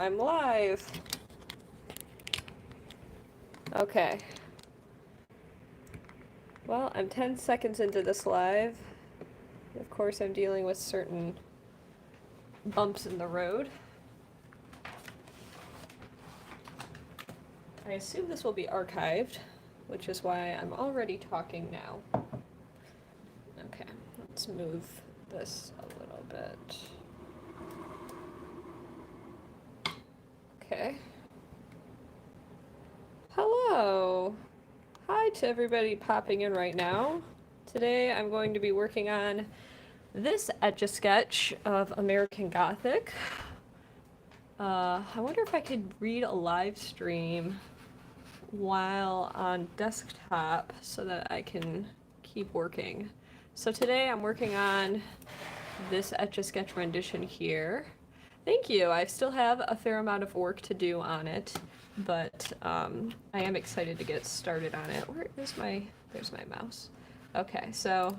I'm live. Okay. Well, I'm 10 seconds into this live. Of course, I'm dealing with certain bumps in the road. I assume this will be archived, which is why I'm already talking now. Okay, let's move this a little bit. Okay. Hello! Hi to everybody popping in right now. Today I'm going to be working on this Etch-A-Sketch of American Gothic. I wonder if I could read a live stream while on desktop so that I can keep working. So today I'm working on this Etch-A-Sketch rendition here. Thank you. I still have a fair amount of work to do on it, but I am excited to get started on it. Where is my, there's my mouse. Okay, so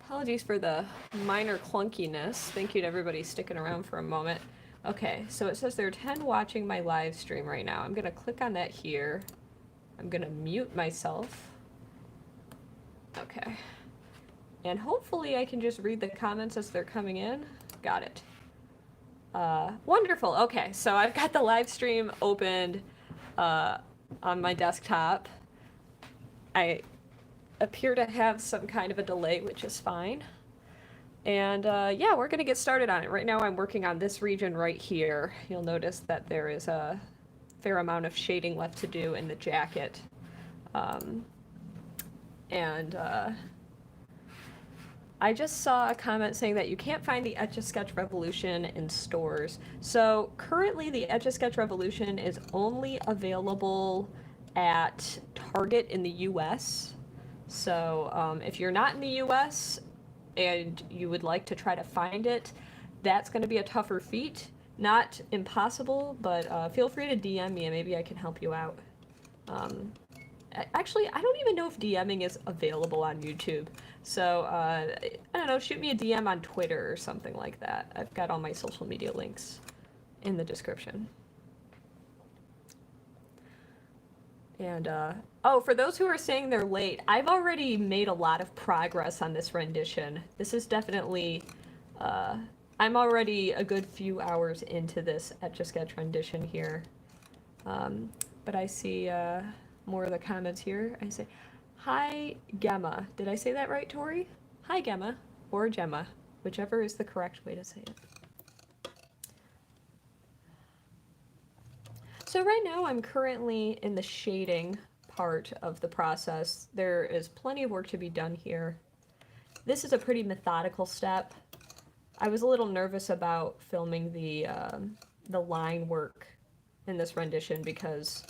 apologies for the minor clunkiness. Thank you to everybody sticking around for a moment. Okay, so it says there are 10 watching my live stream right now. I'm gonna click on that here. I'm gonna mute myself. Okay. And hopefully I can just read the comments as they're coming in. Got it. Wonderful. Okay, so I've got the live stream opened on my desktop. I appear to have some kind of a delay, which is fine. And yeah, we're gonna get started on it. Right now I'm working on this region right here. You'll notice that there is a fair amount of shading left to do in the jacket. I just saw a comment saying that you can't find the Etch-A-Sketch Revolution in stores. So currently the Etch-A-Sketch Revolution is only available at Target in the US. So if you're not in the US and you would like to try to find it, that's going to be a tougher feat. Not impossible, but feel free to DM me and maybe I can help you out. Actually, I don't even know if DMing is available on YouTube. So, I don't know, shoot me a DM on Twitter or something like that. I've got all my social media links in the description. And, oh, for those who are saying they're late, I've already made a lot of progress on this rendition. This is definitely, I'm already a good few hours into this Etch-A-Sketch rendition here. But I see, more of the comments here. I say, hi, Gemma. Did I say that right, Tori? Hi, Gemma. Or Gemma. Whichever is the correct way to say it. So right now I'm currently in the shading part of the process. There is plenty of work to be done here. This is a pretty methodical step. I was a little nervous about filming the line work in this rendition because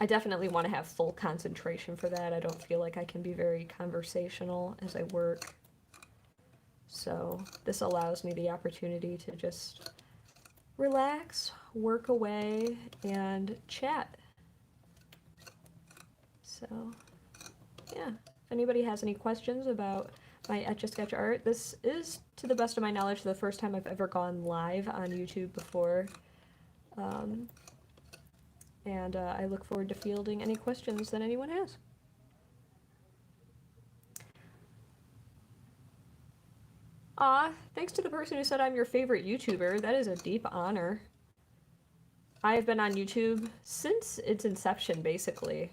I definitely want to have full concentration for that. I don't feel like I can be very conversational as I work. So this allows me the opportunity to just relax, work away, and chat. So, yeah. If anybody has any questions about my Etch-A-Sketch art, this is, to the best of my knowledge, the first time I've ever gone live on YouTube before. And I look forward to fielding any questions that anyone has. Aw, thanks to the person who said I'm your favorite YouTuber. That is a deep honor. I have been on YouTube since its inception, basically.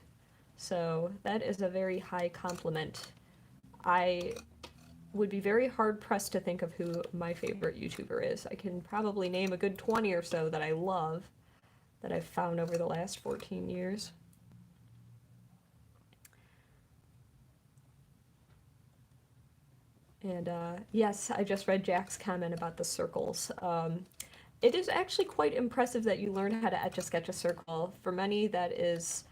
So that is a very high compliment. I would be very hard-pressed to think of who my favorite YouTuber is. I can probably name a good 20 or so that I love, that I've found over the last 14 years. And yes, I just read Jack's comment about the circles. It is actually quite impressive that you learned how to Etch-A-Sketch a circle. For many, that is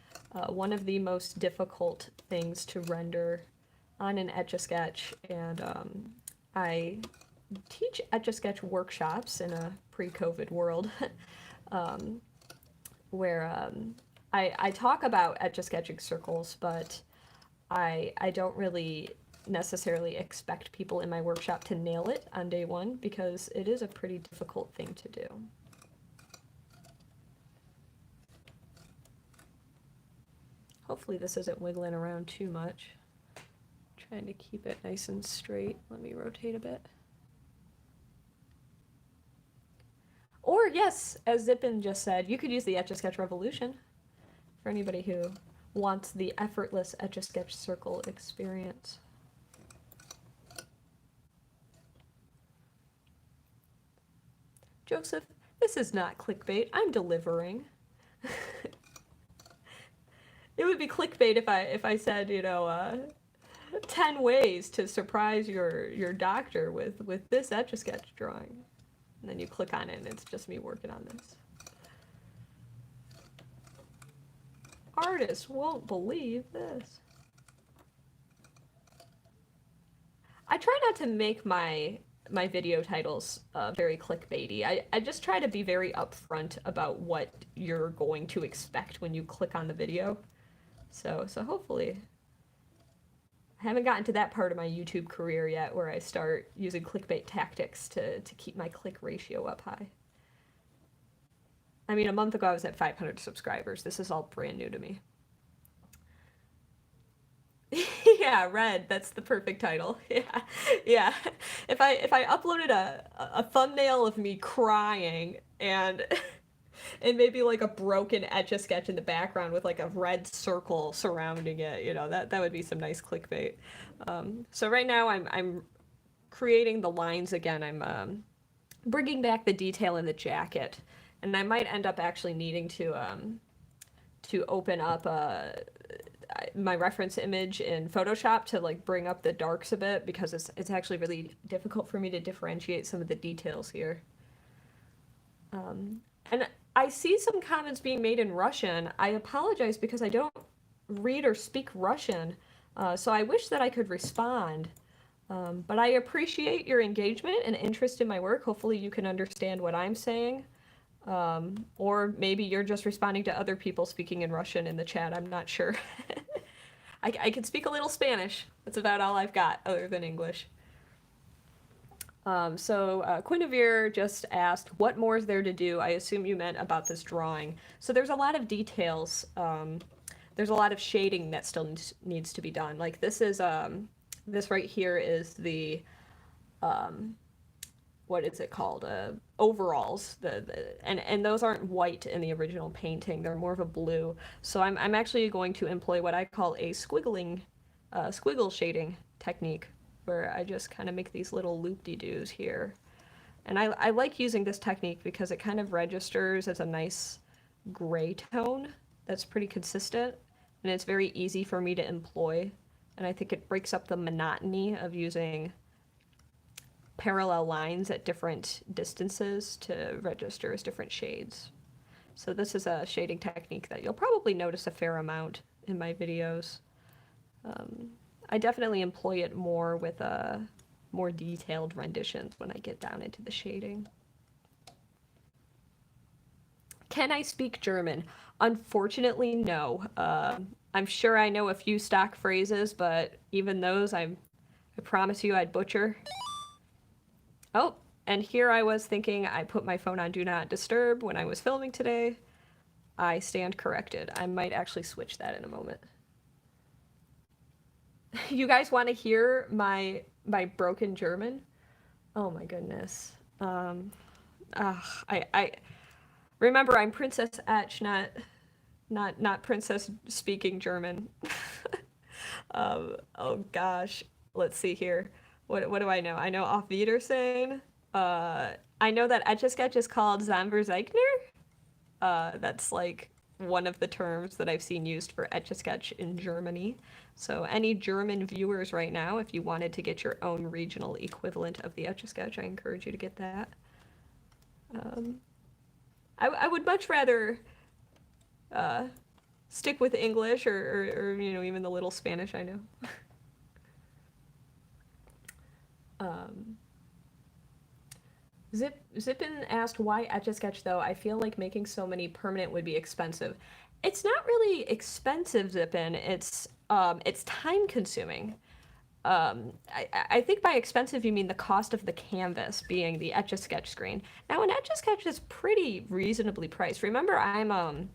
one of the most difficult things to render on an Etch-A-Sketch. And I teach Etch-A-Sketch workshops in a pre-COVID world. Where I talk about Etch-A-Sketching circles, but I don't really necessarily expect people in my workshop to nail it on day one, because it is a pretty difficult thing to do. Hopefully this isn't wiggling around too much. Trying to keep it nice and straight. Let me rotate a bit. Or yes, as Zippin just said, you could use the Etch-A-Sketch Revolution for anybody who wants the effortless Etch-A-Sketch circle experience. Joseph, this is not clickbait. I'm delivering. It would be clickbait if I said, you know, 10 ways to surprise your doctor with this Etch-A-Sketch drawing. And then you click on it and it's just me working on this. Artists won't believe this. I try not to make my video titles very clickbaity. I just try to be very upfront about what you're going to expect when you click on the video. So hopefully, I haven't gotten to that part of my YouTube career yet where I start using clickbait tactics to keep my click ratio up high. I mean, a month ago I was at 500 subscribers. This is all brand new to me. Yeah, Red, that's the perfect title. Yeah. If I uploaded a thumbnail of me crying and maybe like a broken Etch-A-Sketch in the background with like a red circle surrounding it, you know, that would be some nice clickbait. So right now I'm creating the lines again. I'm bringing back the detail in the jacket, and I might end up actually needing to open up my reference image in Photoshop to like bring up the darks a bit, because it's actually really difficult for me to differentiate some of the details here. And I see some comments being made in Russian. I apologize because I don't read or speak Russian, so I wish that I could respond. But I appreciate your engagement and interest in my work. Hopefully you can understand what I'm saying. Or maybe you're just responding to other people speaking in Russian in the chat. I'm not sure. I can speak a little Spanish. That's about all I've got other than English. Quinevere just asked, what more is there to do? I assume you meant about this drawing. So there's a lot of details. There's a lot of shading that still needs to be done. Like this is, this right here is the, what is it called? Overalls. And those aren't white in the original painting. They're more of a blue. So I'm actually going to employ what I call a squiggle shading technique, where I just kind of make these little loop-de-doos here. And I like using this technique because it kind of registers as a nice gray tone that's pretty consistent, and it's very easy for me to employ. And I think it breaks up the monotony of using parallel lines at different distances to register as different shades. So this is a shading technique that you'll probably notice a fair amount in my videos. I definitely employ it more with more detailed renditions when I get down into the shading. Can I speak German? Unfortunately, no. I'm sure I know a few stock phrases, but even those I promise you I'd butcher. Oh, and here I was thinking I put my phone on Do Not Disturb when I was filming today. I stand corrected. I might actually switch that in a moment. You guys want to hear my broken German? Oh my goodness. I remember I'm Princess Etch, not Princess speaking German. Oh gosh, let's see here. What do I know? I know Auf Wiedersehen. I know that Etch-A-Sketch is called Zamverzeichner. That's like one of the terms that I've seen used for Etch-A-Sketch in Germany. So any German viewers right now, if you wanted to get your own regional equivalent of the Etch-A-Sketch, I encourage you to get that. I would much rather stick with English or you know, even the little Spanish I know. Zippin asked why Etch-A-Sketch though. I feel like making so many permanent would be expensive. It's not really expensive, Zippin. It's time consuming. I think by expensive you mean the cost of the canvas being the Etch-A-Sketch screen. Now an Etch-A-Sketch is pretty reasonably priced. Remember, I'm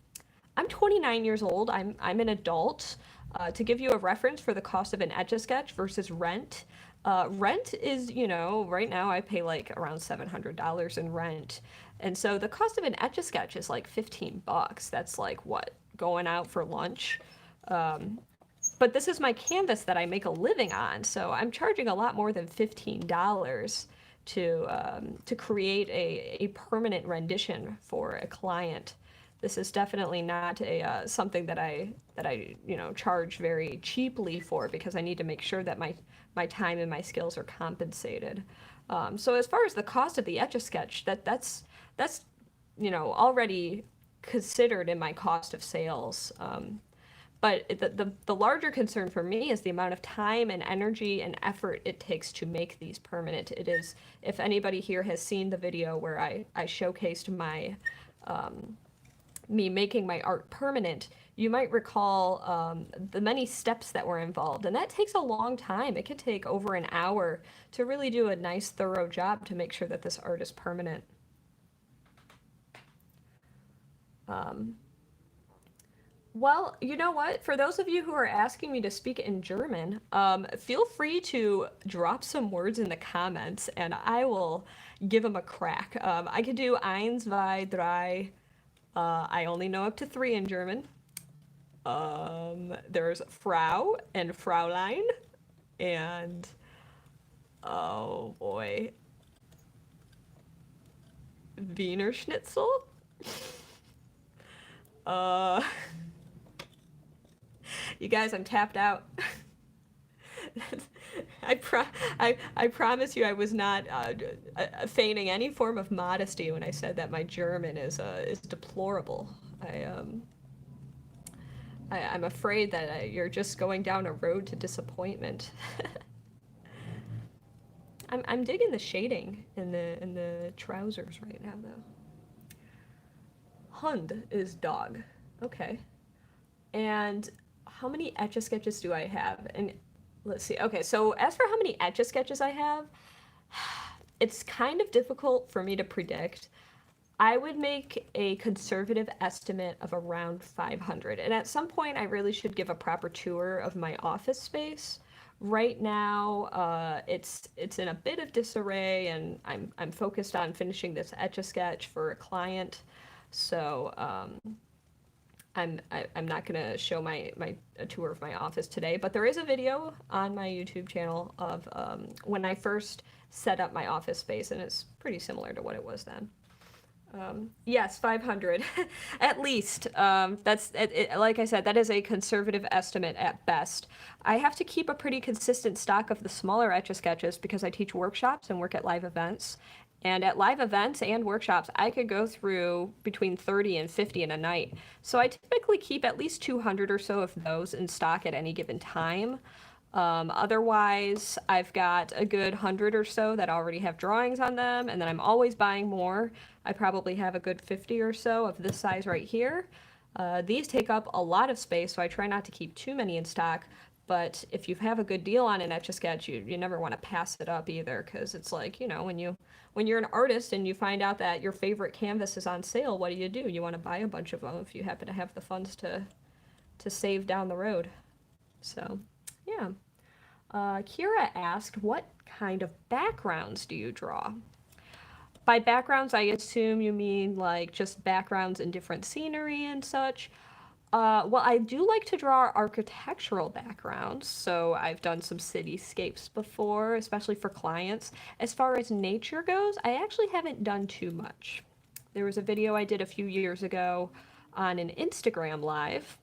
29 years old. I'm an adult. To give you a reference for the cost of an Etch-A-Sketch versus rent, rent is, right now I pay like around $700 in rent. And so the cost of an Etch-A-Sketch is like 15 bucks. That's like what, going out for lunch? But this is my canvas that I make a living on, so I'm charging a lot more than $15 to create a permanent rendition for a client. This is definitely not a something that I charge very cheaply for, because I need to make sure that my time and my skills are compensated. So as far as the cost of the Etch-A-Sketch, that's already considered in my cost of sales. But the larger concern for me is the amount of time and energy and effort it takes to make these permanent. It is, if anybody here has seen the video where I showcased my me making my art permanent, you might recall the many steps that were involved, and that takes a long time. It could take over an hour to really do a nice, thorough job to make sure that this art is permanent. Well, you know what? For those of you who are asking me to speak in German, feel free to drop some words in the comments and I will give them a crack. I could do eins, zwei, drei. I only know up to 3 in German. There's Frau and Fraulein, and oh boy, Wiener Schnitzel. You guys, I'm tapped out. I promise you I was not feigning any form of modesty when I said that my German is deplorable. I'm afraid that you're just going down a road to disappointment. I'm digging the shading in the trousers right now, though. Hund is dog. Okay. And how many Etch-A-Sketches do I have? And let's see. Okay, so as for how many Etch-A-Sketches I have, it's kind of difficult for me to predict. I would make a conservative estimate of around 500. And at some point, I really should give a proper tour of my office space. Right now, it's in a bit of disarray, and I'm focused on finishing this Etch-A-Sketch for a client. So I'm not gonna show a tour of my office today, but there is a video on my YouTube channel of when I first set up my office space, and it's pretty similar to what it was then. Yes, 500 at least. That's like I said, that is a conservative estimate at best. I have to keep a pretty consistent stock of the smaller Etch-A-Sketches because I teach workshops and work at live events. And at live events and workshops, I could go through between 30 and 50 in a night. So I typically keep at least 200 or so of those in stock at any given time. Otherwise, I've got a good 100 or so that already have drawings on them, and then I'm always buying more. I probably have a good 50 or so of this size right here. These take up a lot of space, so I try not to keep too many in stock. But if you have a good deal on an Etch-A-Sketch, you never want to pass it up either, because it's like, when you're an artist and you find out that your favorite canvas is on sale, what do? You want to buy a bunch of them if you happen to have the funds to save down the road. So, yeah. Kira asked, what kind of backgrounds do you draw? By backgrounds, I assume you mean like just backgrounds in different scenery and such. Well, I do like to draw architectural backgrounds, so I've done some cityscapes before, especially for clients. As far as nature goes, I actually haven't done too much. There was a video I did a few years ago on an Instagram live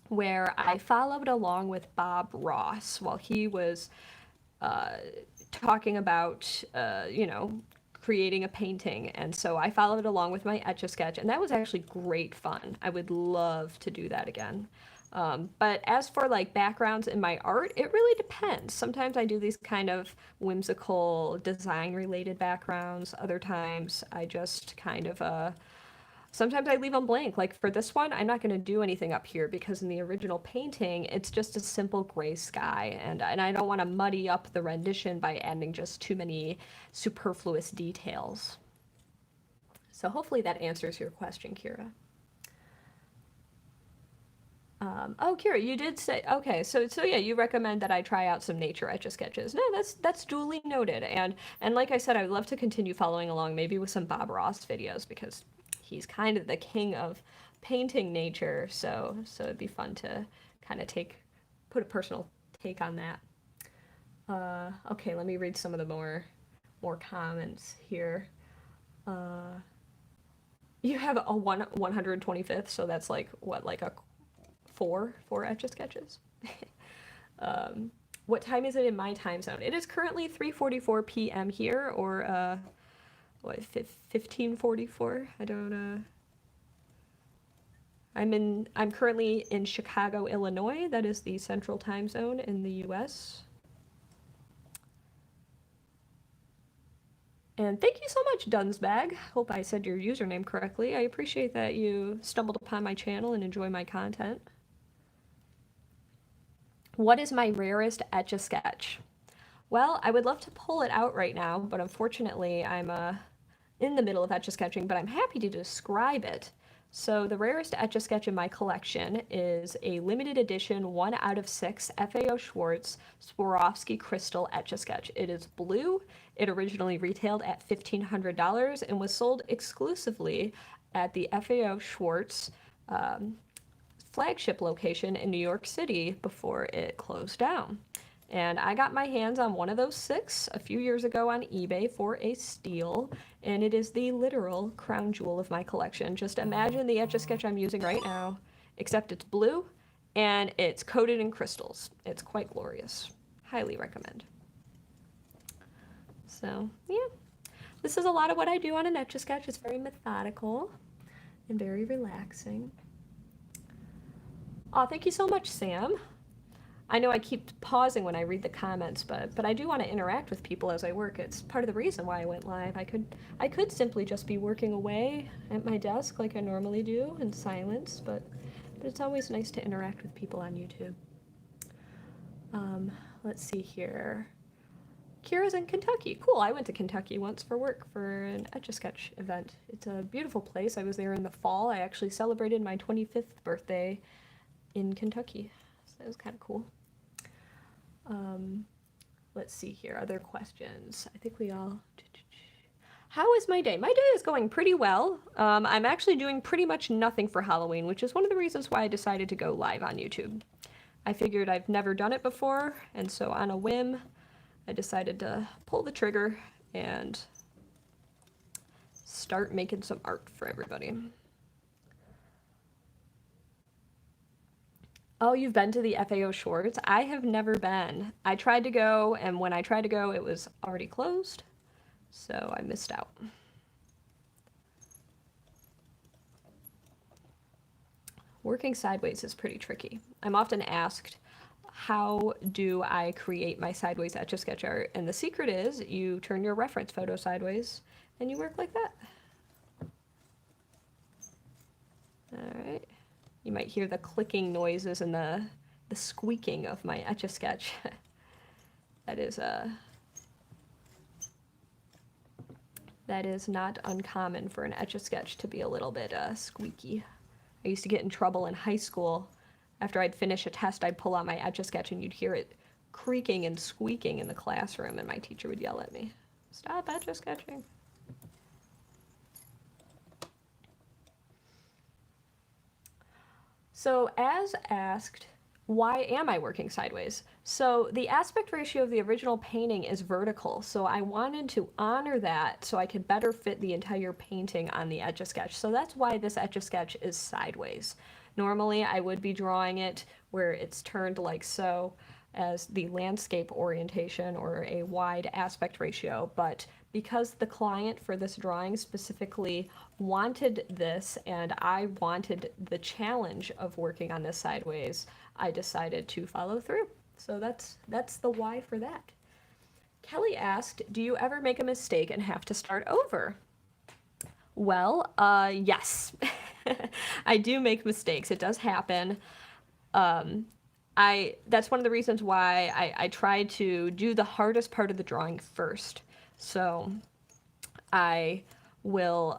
where I followed along with Bob Ross while he was talking about, creating a painting, and so I followed along with my Etch-A-Sketch, and that was actually great fun. I would love to do that again. But as for like backgrounds in my art, it really depends. Sometimes I do these kind of whimsical design related backgrounds. Other times I just kind of Sometimes I leave them blank. Like for this one, I'm not going to do anything up here because in the original painting, it's just a simple gray sky, and I don't want to muddy up the rendition by adding just too many superfluous details. So hopefully that answers your question, Kira. Oh, Kira, you did say, okay, so yeah, you recommend that I try out some nature Etch-A-Sketches. No, that's duly noted. And like I said, I would love to continue following along, maybe with some Bob Ross videos, because he's kind of the king of painting nature. So it'd be fun to kind of put a personal take on that. Okay, let me read some of the more comments here. You have a 125th, so that's like what, like a four Etch-A-Sketches. What time is it in my time zone? It is currently 3:44 p.m. here, or what, 15:44? I don't I'm currently in Chicago, Illinois. That is the central time zone in the US. And thank you so much, Dunsbag. Hope I said your username correctly. I appreciate that you stumbled upon my channel and enjoy my content. What is my rarest Etch-A-Sketch? Well, I would love to pull it out right now, but unfortunately I'm in the middle of Etch-A-Sketching, but I'm happy to describe it. So the rarest Etch-A-Sketch in my collection is a limited edition 1 out of 6 FAO Schwartz Swarovski crystal Etch-A-Sketch. It is blue. It originally retailed at $1,500 and was sold exclusively at the FAO Schwartz flagship location in New York City before it closed down. And I got my hands on one of those 6 a few years ago on eBay for a steal, and it is the literal crown jewel of my collection. Just imagine the Etch-A-Sketch I'm using right now, except it's blue and it's coated in crystals. It's quite glorious. Highly recommend. So, yeah. This is a lot of what I do on an Etch-A-Sketch. It's very methodical and very relaxing. Oh, thank you so much, Sam. I know I keep pausing when I read the comments, but I do want to interact with people as I work. It's part of the reason why I went live. I could simply just be working away at my desk like I normally do in silence, but it's always nice to interact with people on YouTube. Let's see here. Kira's in Kentucky. Cool. I went to Kentucky once for work for an Etch-A-Sketch event. It's a beautiful place. I was there in the fall. I actually celebrated my 25th birthday in Kentucky. So that was kind of cool. Let's see here, other questions. I think we all... How is my day? My day is going pretty well. I'm actually doing pretty much nothing for Halloween, which is one of the reasons why I decided to go live on YouTube. I figured I've never done it before, and so on a whim, I decided to pull the trigger and start making some art for everybody. Oh, you've been to the FAO Schwartz? I have never been. I tried to go, and when I tried to go, it was already closed, so I missed out. Working sideways is pretty tricky. I'm often asked, how do I create my sideways Etch-A-Sketch art? And the secret is you turn your reference photo sideways, and you work like that. All right. You might hear the clicking noises and the squeaking of my Etch-A-Sketch. That is not uncommon for an Etch-A-Sketch to be a little bit squeaky. I used to get in trouble in high school. After I'd finish a test, I'd pull out my Etch-A-Sketch and you'd hear it creaking and squeaking in the classroom, and my teacher would yell at me, "Stop Etch-A-Sketching." So as asked, why am I working sideways? So the aspect ratio of the original painting is vertical, so I wanted to honor that so I could better fit the entire painting on the Etch-A-Sketch. So that's why this Etch-A-Sketch is sideways. Normally I would be drawing it where it's turned like so as the landscape orientation or a wide aspect ratio, but because the client for this drawing specifically wanted this and I wanted the challenge of working on this sideways, I decided to follow through. So that's the why for that. Kelly asked, do you ever make a mistake and have to start over? Well, yes. I do make mistakes. It does happen. That's one of the reasons why I try to do the hardest part of the drawing first. So I will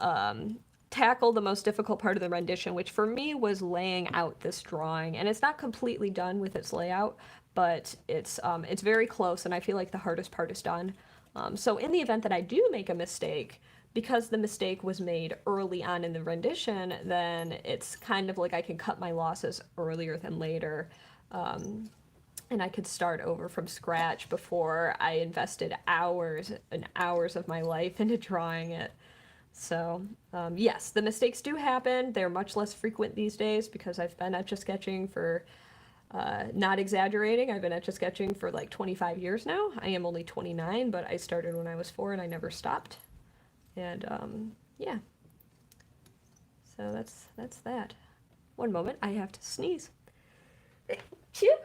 tackle the most difficult part of the rendition, which for me was laying out this drawing. And it's not completely done with its layout, but it's very close, and I feel like the hardest part is done. So in the event that I do make a mistake, because the mistake was made early on in the rendition, then it's kind of like I can cut my losses earlier than later. And I could start over from scratch before I invested hours and hours of my life into drawing it. So, yes, the mistakes do happen. They're much less frequent these days because I've been Etch-A-Sketching for, not exaggerating, I've been Etch-A-Sketching for like 25 years now. I am only 29, but I started when I was 4 and I never stopped. And, yeah. So that's that. One moment, I have to sneeze. Phew.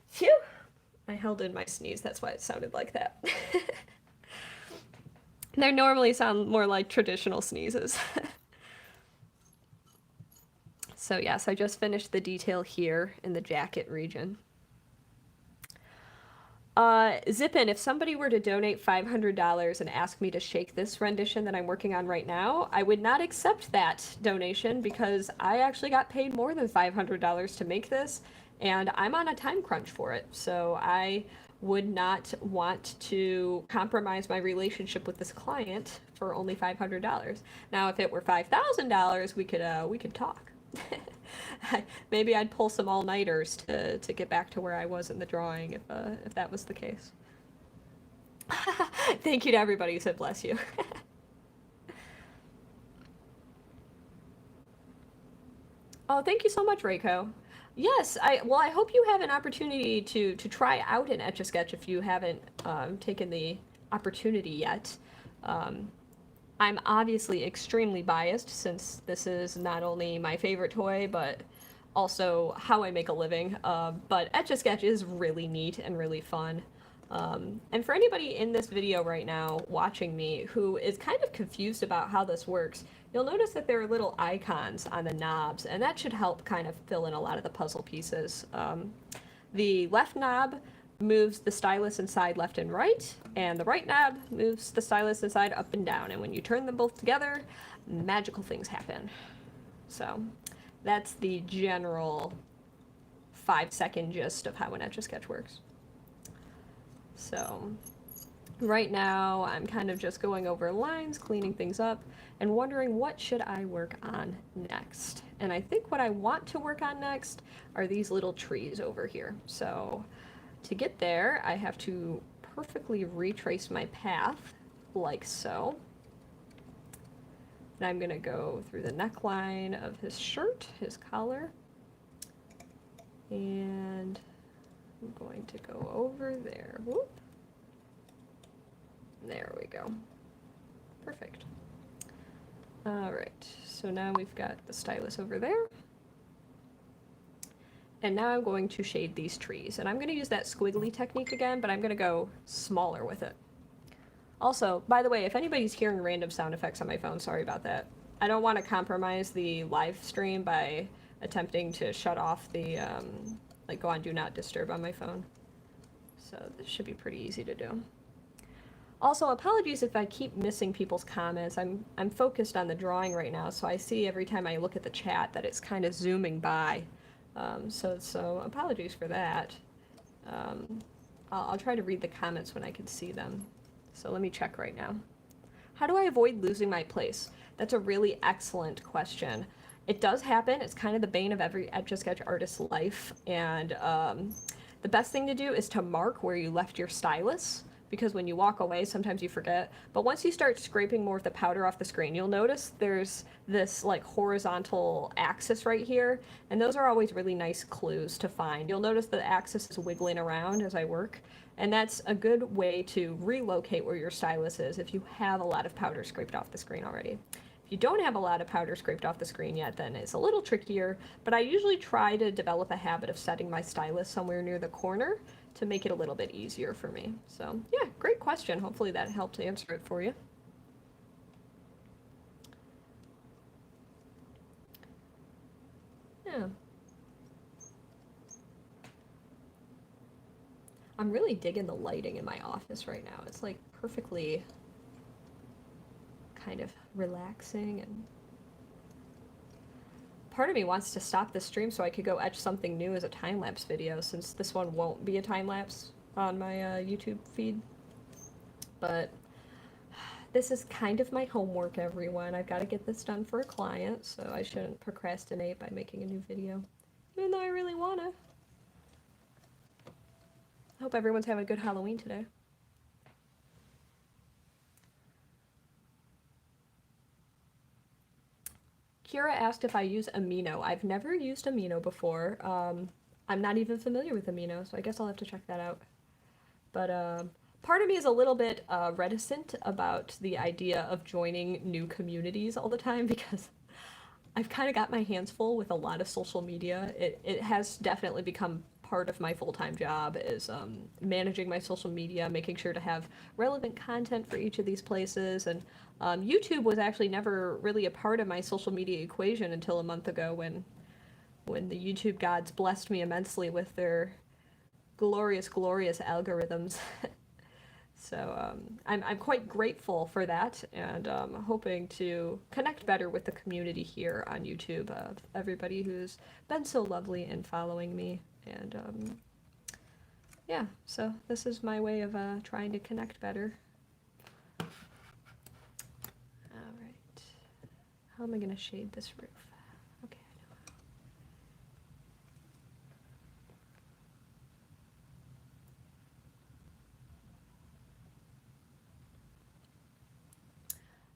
Phew. I held in my sneeze, that's why it sounded like that. They normally sound more like traditional sneezes. So yes, I just finished the detail here in the jacket region. Zippin, if somebody were to donate $500 and ask me to shake this rendition that I'm working on right now, I would not accept that donation because I actually got paid more than $500 to make this, and I'm on a time crunch for it. So I would not want to compromise my relationship with this client for only $500. Now, if it were $5,000, we could talk. Maybe I'd pull some all-nighters to get back to where I was in the drawing if that was the case. Thank you to everybody who said bless you. Oh, thank you so much, Reiko. Yes, I hope you have an opportunity to try out an Etch-A-Sketch if you haven't taken the opportunity yet. I'm obviously extremely biased since this is not only my favorite toy, but also how I make a living. But Etch-A-Sketch is really neat and really fun. And for anybody in this video right now watching me who is kind of confused about how this works, you'll notice that there are little icons on the knobs, and that should help kind of fill in a lot of the puzzle pieces. The left knob moves the stylus inside left and right, and the right knob moves the stylus inside up and down. And when you turn them both together, magical things happen. So that's the general 5-second gist of how an Etch-A-Sketch works. So right now I'm kind of just going over lines, cleaning things up, and wondering what should I work on next. And I think what I want to work on next are these little trees over here. So to get there, I have to perfectly retrace my path, like so. And I'm gonna go through the neckline of his shirt, his collar, and I'm going to go over there. Whoop. There we go. Perfect. All right, so now we've got the stylus over there. And now I'm going to shade these trees. And I'm going to use that squiggly technique again, but I'm going to go smaller with it. Also, by the way, if anybody's hearing random sound effects on my phone, sorry about that. I don't want to compromise the live stream by attempting to shut off the, like go on Do Not Disturb on my phone. So this should be pretty easy to do. Also, apologies if I keep missing people's comments. I'm focused on the drawing right now, so I see every time I look at the chat that it's kind of zooming by. So apologies for that. I'll try to read the comments when I can see them. So let me check right now. How do I avoid losing my place? That's a really excellent question. It does happen. It's kind of the bane of every Etch-A-Sketch artist's life. And the best thing to do is to mark where you left your stylus, because when you walk away, sometimes you forget. But once you start scraping more of the powder off the screen, you'll notice there's this like horizontal axis right here, and those are always really nice clues to find. You'll notice the axis is wiggling around as I work, and that's a good way to relocate where your stylus is if you have a lot of powder scraped off the screen already. If you don't have a lot of powder scraped off the screen yet, then it's a little trickier, but I usually try to develop a habit of setting my stylus somewhere near the corner to make it a little bit easier for me. So yeah, great question. Hopefully that helped answer it for you. I'm really digging the lighting in my office right now. It's like perfectly kind of relaxing, and part of me wants to stop the stream so I could go etch something new as a time-lapse video, since this one won't be a time-lapse on my YouTube feed. But this is kind of my homework, everyone. I've got to get this done for a client, so I shouldn't procrastinate by making a new video, even though I really want to. I hope everyone's having a good Halloween today. Kira asked if I use amino. I've never used amino before. I'm not even familiar with amino, so I guess I'll have to check that out. But part of me is a little bit reticent about the idea of joining new communities all the time, because I've kind of got my hands full with a lot of social media. It has definitely become part of my full-time job, is managing my social media, making sure to have relevant content for each of these places. And YouTube was actually never really a part of my social media equation until a month ago, when the YouTube gods blessed me immensely with their glorious algorithms. So I'm quite grateful for that, and hoping to connect better with the community here on YouTube, everybody who's been so lovely in following me. And yeah, so this is my way of trying to connect better. Alright, how am I going to shade this roof? Okay, I know.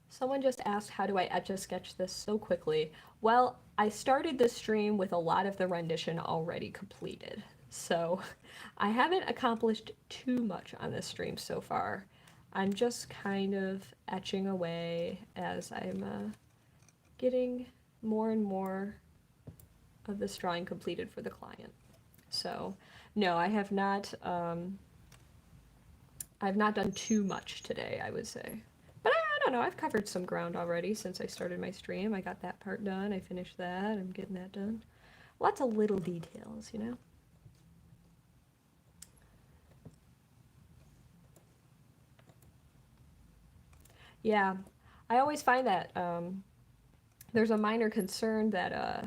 Someone just asked, how do I Etch-A-Sketch this so quickly? Well, I started this stream with a lot of the rendition already completed, so I haven't accomplished too much on this stream so far. I'm just kind of etching away as I'm getting more and more of this drawing completed for the client. So no, I've not done too much today, I would say. But I don't know, I've covered some ground already since I started my stream. I got that part done, I finished that, I'm getting that done. Lots of little details, you know? Yeah, I always find that there's a minor concern that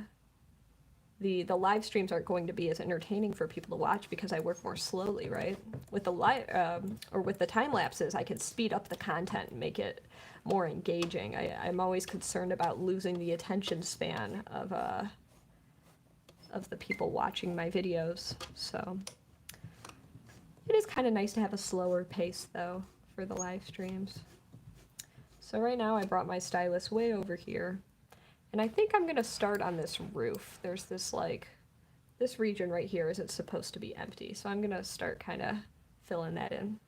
the live streams aren't going to be as entertaining for people to watch because I work more slowly, right? With the live or with the time lapses, I can speed up the content and make it more engaging. I'm always concerned about losing the attention span of the people watching my videos. So it is kind of nice to have a slower pace though for the live streams. So right now I brought my stylus way over here. And I think I'm gonna start on this roof. There's this this region right here is it's supposed to be empty. So I'm gonna start kind of filling that in.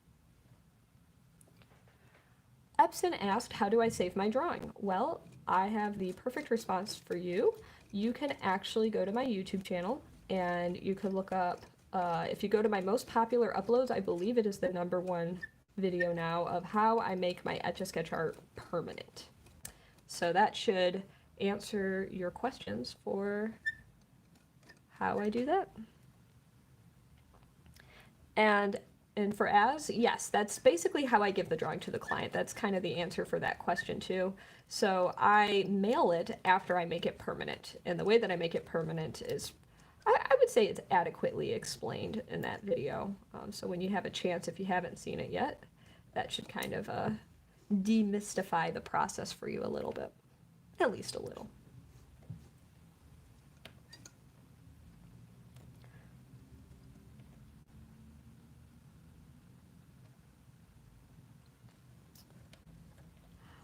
Epson asked, how do I save my drawing? Well, I have the perfect response for you. You can actually go to my YouTube channel and you can look up, if you go to my most popular uploads, I believe it is the #1 video now of how I make my Etch-A-Sketch art permanent. So that should answer your questions for how I do that. And for as, yes, that's basically how I give the drawing to the client. That's kind of the answer for that question too. So I mail it after I make it permanent. And the way that I make it permanent is, I would say it's adequately explained in that video. So when you have a chance, if you haven't seen it yet, that should kind of demystify the process for you a little bit. At least a little.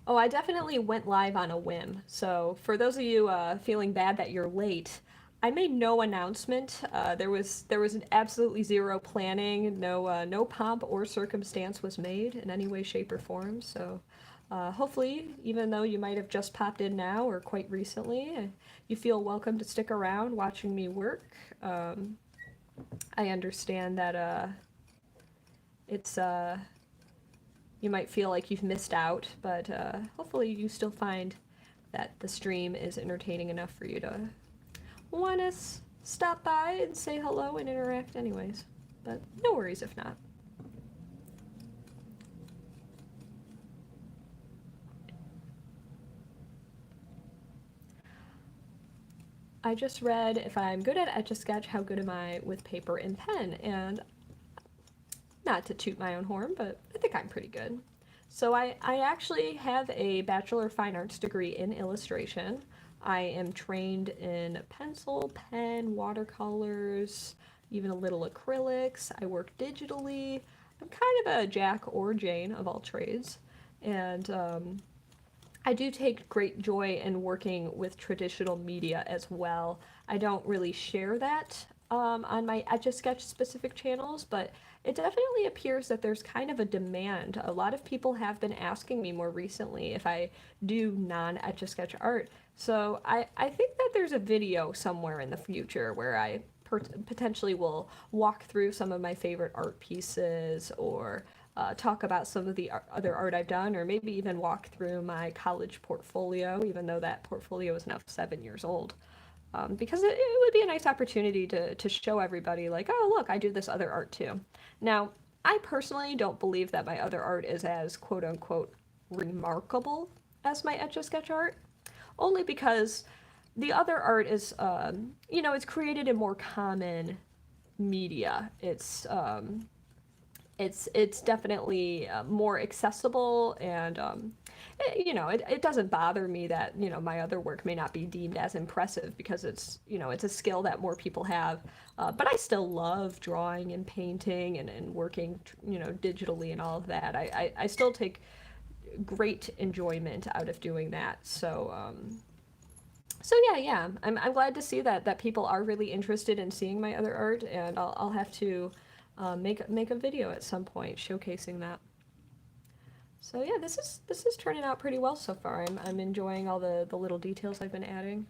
Oh, I definitely went live on a whim. So for those of you feeling bad that you're late, I made no announcement. There was absolutely zero planning. No pomp or circumstance was made in any way, shape, or form. So hopefully, even though you might have just popped in now or quite recently, you feel welcome to stick around watching me work. I understand that it's you might feel like you've missed out, but hopefully you still find that the stream is entertaining enough for you to want to stop by and say hello and interact anyways. but no worries if not. I just read, if I'm good at Etch-A-Sketch, how good am I with paper and pen? And not to toot my own horn, but I think I'm pretty good. So I actually have a Bachelor of Fine Arts degree in illustration. I am trained in pencil, pen, watercolors, even a little acrylics. I work digitally. I'm kind of a Jack or Jane of all trades. And I do take great joy in working with traditional media as well. I don't really share that on my Etch-A-Sketch specific channels, but it definitely appears that there's kind of a demand. A lot of people have been asking me more recently if I do non-Etch-A-Sketch art. So I think that there's a video somewhere in the future where I potentially will walk through some of my favorite art pieces, or talk about some of the other art I've done, or maybe even walk through my college portfolio, even though that portfolio is now 7 years old. Because it would be a nice opportunity to show everybody, like, oh, look, I do this other art too. Now, I personally don't believe that my other art is as quote unquote remarkable as my Etch-A-Sketch art, only because the other art is, it's created in more common media. It's definitely more accessible, and it doesn't bother me that my other work may not be deemed as impressive, because it's a skill that more people have. But I still love drawing and painting and working digitally and all of that. I still take great enjoyment out of doing that. So yeah, I'm glad to see that people are really interested in seeing my other art, and I'll have to make a video at some point showcasing that. So yeah, this is turning out pretty well so far. I'm enjoying all the little details I've been adding,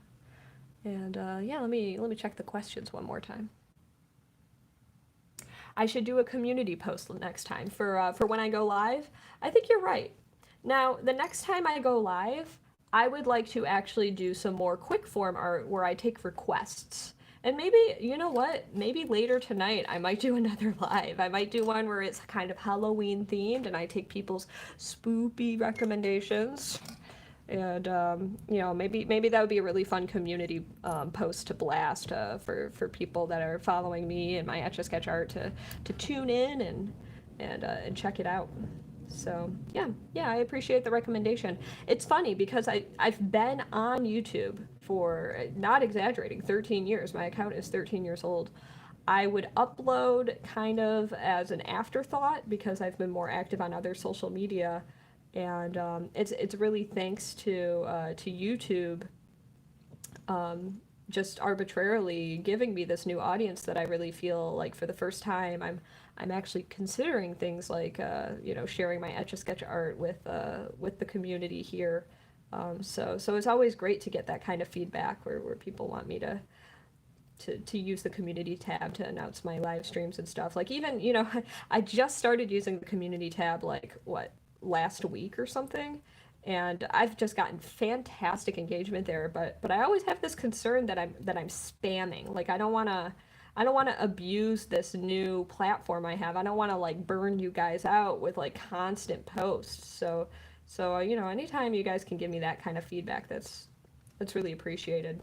and yeah, let me check the questions one more time. I should do a community post next time for when I go live. I think you're right. Now, the next time I go live, I would like to actually do some more quick form art where I take requests. And maybe, you know what? Maybe later tonight I might do another live. I might do one where it's kind of Halloween themed and I take people's spoopy recommendations. And maybe that would be a really fun community post to blast for people that are following me and my Etch-A-Sketch art to tune in and check it out. So yeah, I appreciate the recommendation. It's funny because I've been on YouTube for, not exaggerating, 13 years. My account is 13 years old. I would upload kind of as an afterthought because I've been more active on other social media, and it's really thanks to YouTube just arbitrarily giving me this new audience that I really feel like for the first time I'm actually considering things like sharing my Etch-A-Sketch art with the community here. So it's always great to get that kind of feedback where people want me to use the community tab to announce my live streams and stuff. Like, even I just started using the community tab like last week or something, and I've just gotten fantastic engagement there. But I always have this concern that I'm spamming. Like, I don't want to abuse this new platform I have. I don't want to like burn you guys out with like constant posts. So anytime you guys can give me that kind of feedback, that's really appreciated.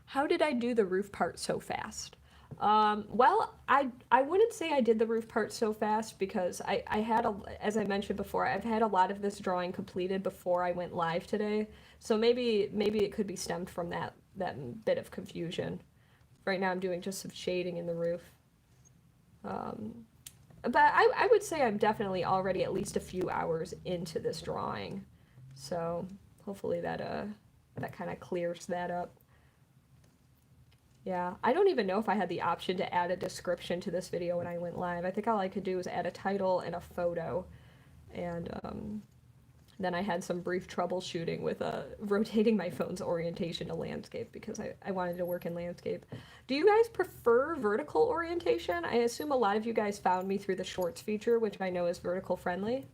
How did I do the roof part so fast? Well, I wouldn't say I did the roof part so fast because I had, as I mentioned before, I've had a lot of this drawing completed before I went live today. So maybe it could be stemmed from that bit of confusion. Right now I'm doing just some shading in the roof. But I would say I'm definitely already at least a few hours into this drawing. So hopefully that kind of clears that up. Yeah, I don't even know if I had the option to add a description to this video when I went live. I think all I could do was add a title and a photo. And then I had some brief troubleshooting with rotating my phone's orientation to landscape because I wanted to work in landscape. Do you guys prefer vertical orientation? I assume a lot of you guys found me through the Schwartz feature, which I know is vertical friendly.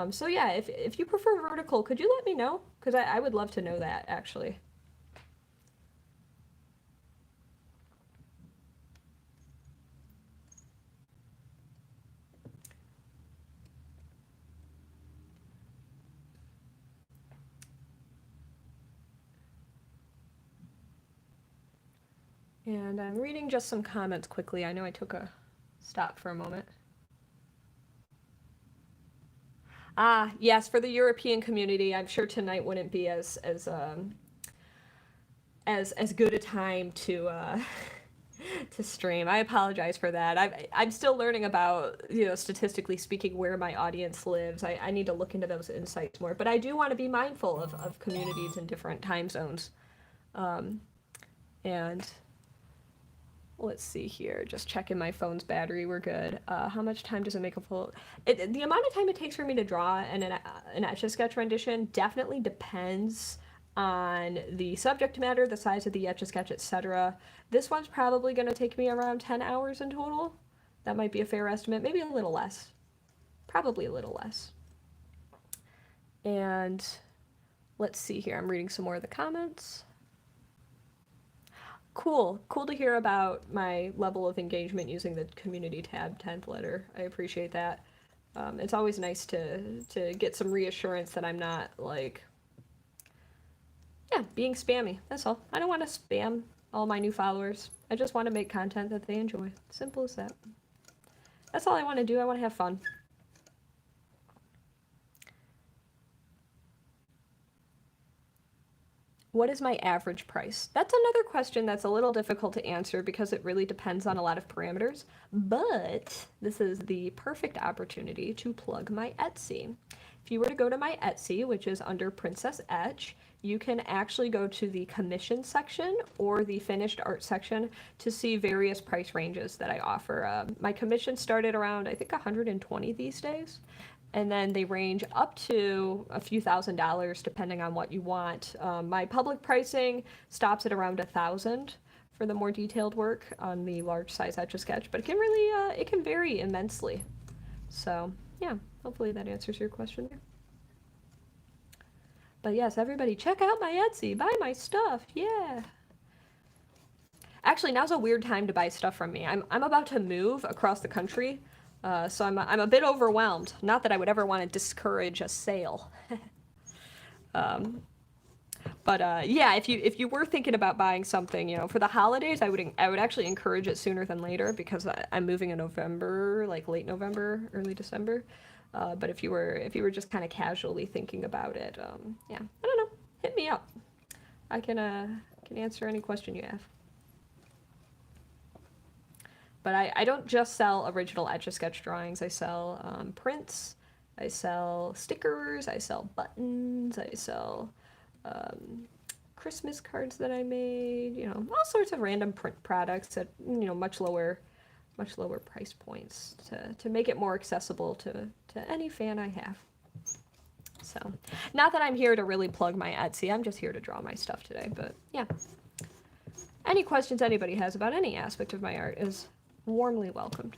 So yeah, if you prefer vertical, could you let me know? Because I would love to know that, actually. And I'm reading just some comments quickly. I know I took a stop for a moment. Ah, yes, for the European community, I'm sure tonight wouldn't be as good a time to stream. I apologize for that. I'm still learning about, statistically speaking, where my audience lives. I need to look into those insights more. But I do want to be mindful of communities in different time zones. And let's see here. Just checking my phone's battery. We're good. How much time does it make a full? The amount of time it takes for me to draw an Etch-A-Sketch rendition definitely depends on the subject matter, the size of the Etch-A-Sketch, etc. This one's probably going to take me around 10 hours in total. That might be a fair estimate. Maybe a little less. Probably a little less. And let's see here. I'm reading some more of the comments. Cool to hear about my level of engagement using the community tab template. I appreciate that. It's always nice to get some reassurance that I'm not being spammy. That's all. I don't want to spam all my new followers. I just want to make content that they enjoy. Simple as that. That's all I want to do. I want to have fun. What is my average price? That's another question that's a little difficult to answer because it really depends on a lot of parameters, but this is the perfect opportunity to plug my Etsy. If you were to go to my Etsy, which is under Princess Etch, you can actually go to the commission section or the finished art section to see various price ranges that I offer. My commission started around, I think, 120 these days. And then they range up to a few $1,000s depending on what you want. My public pricing stops at around $1,000 for the more detailed work on the large size Etch-A-Sketch, but it can really it can vary immensely. So yeah, hopefully that answers your question there. But yes, everybody check out my Etsy, buy my stuff, yeah. Actually, now's a weird time to buy stuff from me. I'm about to move across the country. So I'm a bit overwhelmed. Not that I would ever want to discourage a sale. But yeah, if you were thinking about buying something, for the holidays, I would actually encourage it sooner than later because I'm moving in November, like late November, early December. But if you were just kind of casually thinking about it, yeah, I don't know, hit me up. I can answer any question you have. But I don't just sell original Etch-A-Sketch drawings. I sell prints, I sell stickers, I sell buttons, I sell Christmas cards that I made, all sorts of random print products at, much lower price points to make it more accessible to any fan I have. So, not that I'm here to really plug my Etsy, I'm just here to draw my stuff today, but yeah. Any questions anybody has about any aspect of my art is warmly welcomed.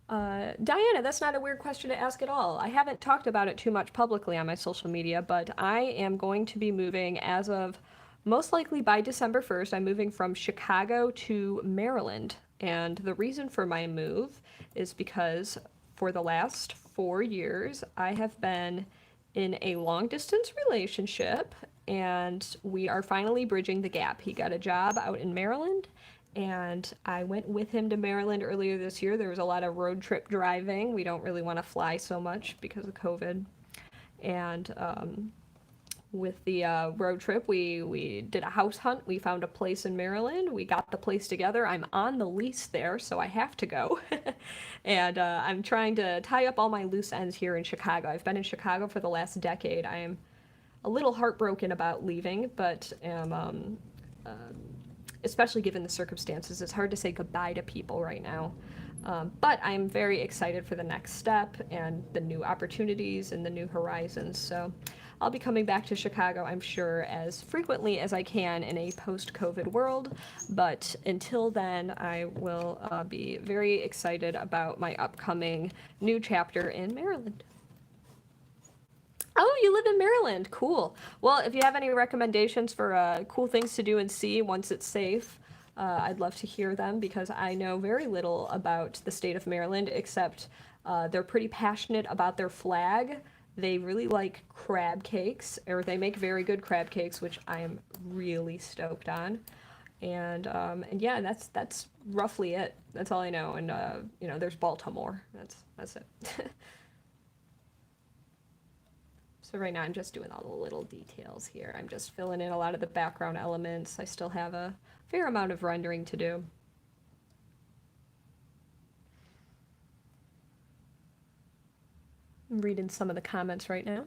Diana, that's not a weird question to ask at all. I haven't talked about it too much publicly on my social media, but I am going to be moving as of most likely by December 1st. I'm moving from Chicago to Maryland. And the reason for my move is because for the last 4 years, I have been in a long distance relationship and we are finally bridging the gap. He got a job out in Maryland, and I went with him to Maryland earlier this year. There was a lot of road trip driving. We don't really want to fly so much because of COVID. And with the road trip, we did a house hunt. We found a place in Maryland. We got the place together. I'm on the lease there, so I have to go. And I'm trying to tie up all my loose ends here in Chicago. I've been in Chicago for the last decade. I am a little heartbroken about leaving, but am, especially given the circumstances, it's hard to say goodbye to people right now. But I'm very excited for the next step and the new opportunities and the new horizons. So I'll be coming back to Chicago, I'm sure, as frequently as I can in a post-COVID world. But until then, I will be very excited about my upcoming new chapter in Maryland. Oh, you live in Maryland. Cool. Well, if you have any recommendations for cool things to do and see once it's safe, I'd love to hear them because I know very little about the state of Maryland except they're pretty passionate about their flag They really like crab cakes, or they make very good crab cakes, which I am really stoked on. And yeah, that's roughly it. That's all I know. And you know, there's Baltimore. That's it. So right now I'm just doing all the little details here. I'm just filling in a lot of the background elements. I still have a fair amount of rendering to do. I'm reading some of the comments right now.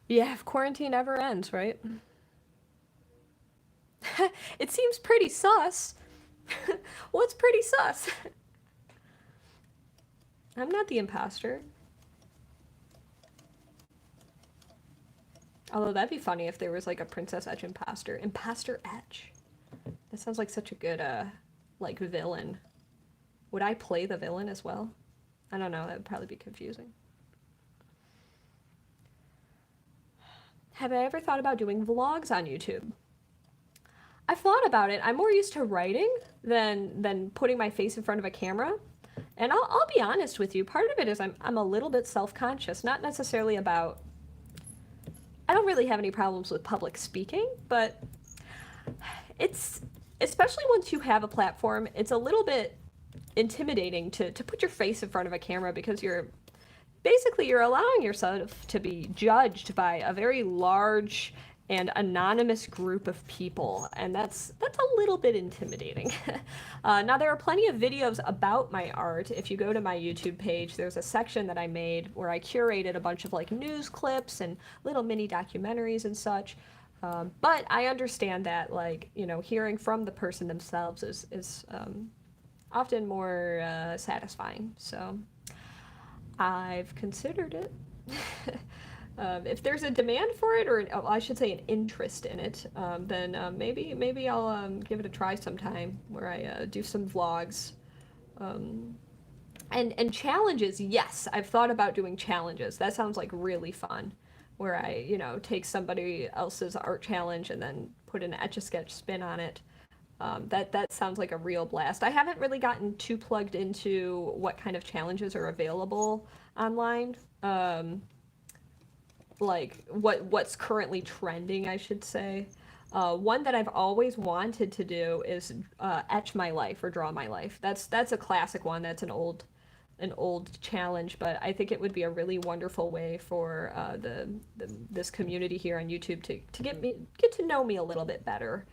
Yeah, if quarantine ever ends, right? It seems pretty sus. What's pretty sus? I'm not the imposter. Although that'd be funny if there was like a Princess Etch imposter. Imposter Etch. That sounds like such a good, like, villain. Would I play the villain as well? I don't know, that would probably be confusing. Have I ever thought about doing vlogs on YouTube? I've thought about it. I'm more used to writing than putting my face in front of a camera. And I'll be honest with you, part of it is I'm a little bit self-conscious, not necessarily about... I don't really have any problems with public speaking, but it's... especially once you have a platform, it's a little bit intimidating to put your face in front of a camera because you're allowing yourself to be judged by a very large and anonymous group of people, and that's a little bit intimidating. Now, there are plenty of videos about my art. If you go to my YouTube page, there's a section that I made where I curated a bunch of like news clips and little mini documentaries and such. But I understand that, like, you know, hearing from the person themselves is often more satisfying. So I've considered it. If there's a demand for it, or I should say an interest in it, then maybe I'll give it a try sometime where I do some vlogs. And challenges, yes, I've thought about doing challenges. That sounds like really fun, where I, you know, take somebody else's art challenge and then put an Etch-A-Sketch spin on it. That sounds like a real blast. I haven't really gotten too plugged into what kind of challenges are available online. Like what's currently trending, I should say. One that I've always wanted to do is etch my life or draw my life. That's a classic one. That's an old challenge, but I think it would be a really wonderful way for this community here on YouTube to get to know me a little bit better.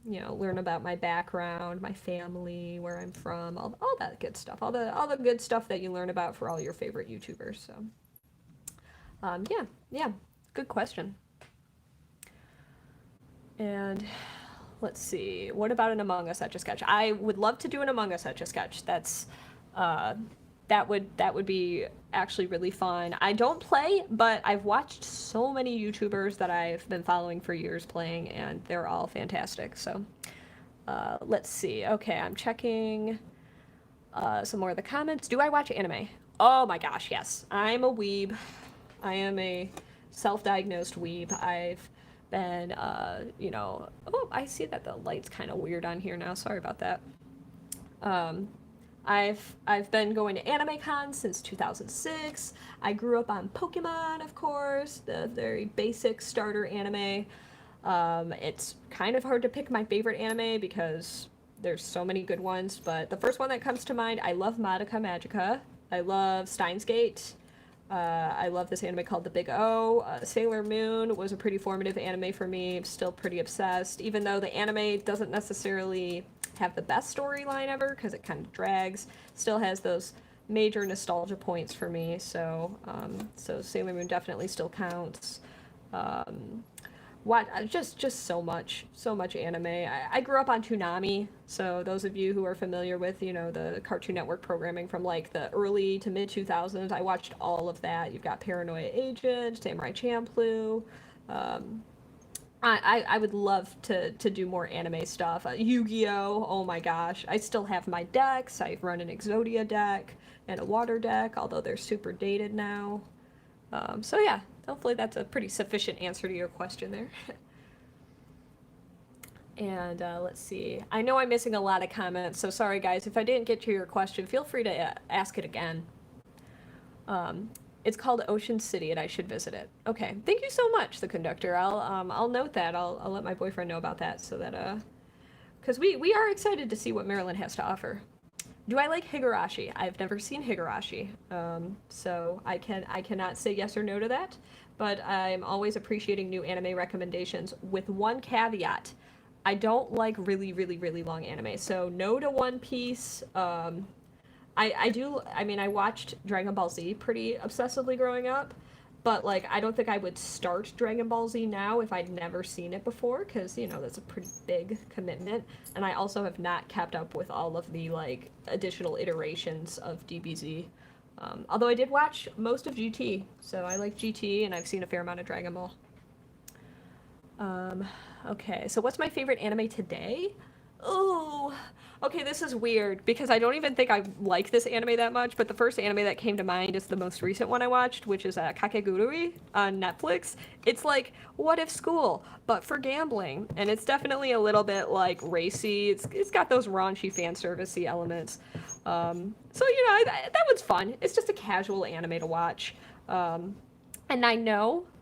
You know, learn about my background, my family, where I'm from, all that good stuff, all the good stuff that you learn about for all your favorite YouTubers. So, yeah, good question. And let's see, what about an Among Us Etch-A-Sketch? I would love to do an Among Us Etch-A-Sketch. That would be actually really fun. I don't play, but I've watched so many YouTubers that I've been following for years playing, and they're all fantastic. So let's see. Okay, I'm checking some more of the comments. Do I watch anime? Oh my gosh, yes. I'm a weeb. I am a self-diagnosed weeb. I've been, you know... Oh, I see that the light's kind of weird on here now. Sorry about that. I've been going to anime cons since 2006. I grew up on Pokemon, of course, the very basic starter anime. It's kind of hard to pick my favorite anime because there's so many good ones, but the first one that comes to mind, I love Madoka Magica. I love Steins Gate. I love this anime called The Big O. Sailor Moon was a pretty formative anime for me. I'm still pretty obsessed, even though the anime doesn't necessarily have the best storyline ever because it kind of drags. Still has those major nostalgia points for me. So Sailor Moon definitely still counts. Just so much anime. I grew up on Toonami, so those of you who are familiar with, you know, the Cartoon Network programming from like the early to mid 2000s, I watched all of that. You've got Paranoia Agent, Samurai Champloo. I would love to do more anime stuff. Yu-Gi-Oh! Oh my gosh. I still have my decks. I run an Exodia deck and a water deck, although they're super dated now. So yeah, hopefully that's a pretty sufficient answer to your question there. And let's see. I know I'm missing a lot of comments, so sorry guys. If I didn't get to your question, feel free to ask it again. It's called Ocean City, and I should visit it. Okay, thank you so much, the conductor. I'll note that. I'll let my boyfriend know about that, so that because we are excited to see what Maryland has to offer. Do I like Higurashi? I've never seen Higurashi, so I cannot say yes or no to that. But I'm always appreciating new anime recommendations with one caveat. I don't like really, really, really long anime. So no to One Piece. I mean, I watched Dragon Ball Z pretty obsessively growing up, but like, I don't think I would start Dragon Ball Z now if I'd never seen it before, because, you know, that's a pretty big commitment. And I also have not kept up with all of the, like, additional iterations of DBZ. Although I did watch most of GT, so I like GT, and I've seen a fair amount of Dragon Ball. Okay, so what's my favorite anime today? Oh, okay, this is weird because I don't even think I like this anime that much, but the first anime that came to mind is the most recent one I watched, which is Kakegurui on Netflix. It's like What If School, but for gambling, and it's definitely a little bit like racy. It's got those raunchy fan servicey elements. So you know, that one's fun. It's just a casual anime to watch. And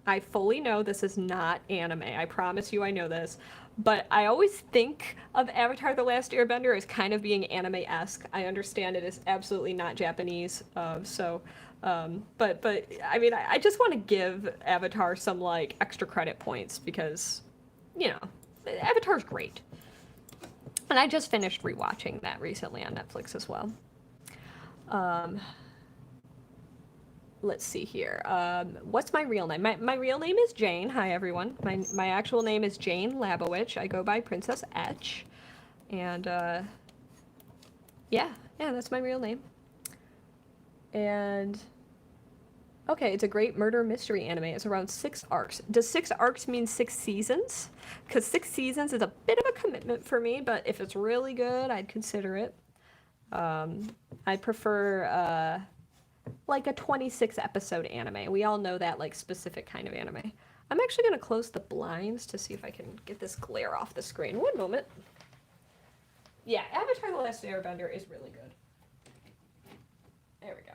I fully know this is not anime. I promise you I know this. But I always think of Avatar The Last Airbender as kind of being anime-esque. I understand it is absolutely not Japanese. But I mean, I just want to give Avatar some, like, extra credit points because, you know, Avatar's great. And I just finished rewatching that recently on Netflix as well. Let's see here. What's my real name? My real name is Jane. Hi, everyone. My actual name is Jane Labowich. I go by Princess Etch. And, yeah, that's my real name. And, okay, it's a great murder mystery anime. It's around 6 arcs. Does 6 arcs mean 6 seasons? Because 6 seasons is a bit of a commitment for me, but if it's really good, I'd consider it. I prefer, like a 26 episode anime. We all know that, like, specific kind of anime. I'm actually going to close the blinds to see if I can get this glare off the screen. One moment. Yeah, Avatar The Last Airbender is really good. There we go.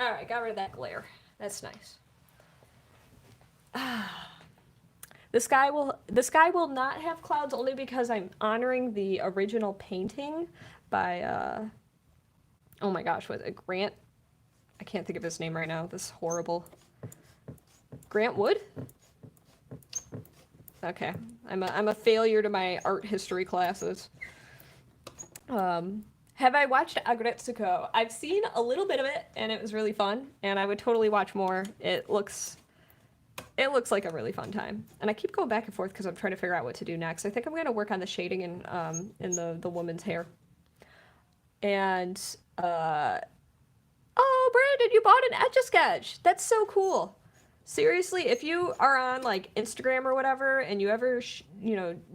Alright, got rid of that glare. That's nice. The sky will not have clouds only because I'm honoring the original painting by, oh my gosh, was it Grant? I can't think of his name right now. This is horrible. Grant Wood? Okay. I'm a failure to my art history classes. Have I watched Agretsuko? I've seen a little bit of it, and it was really fun, and I would totally watch more. It looks like a really fun time. And I keep going back and forth because I'm trying to figure out what to do next. I think I'm going to work on the shading in the woman's hair. And, oh, Brandon, you bought an Etch-A-Sketch. That's so cool. Seriously, if you are on, like, Instagram or whatever, and you ever,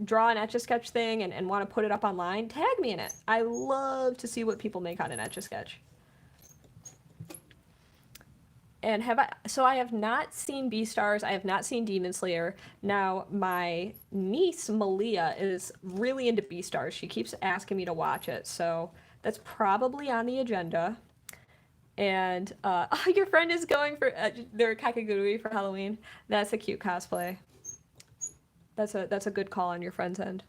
draw an Etch-A-Sketch thing and want to put it up online, tag me in it. I love to see what people make on an Etch-A-Sketch. And I have not seen Beastars, I have not seen Demon Slayer. Now, my niece, Malia, is really into Beastars. She keeps asking me to watch it, so that's probably on the agenda. And your friend is going for their Kakegurui for Halloween. That's a cute cosplay. That's a good call on your friend's end.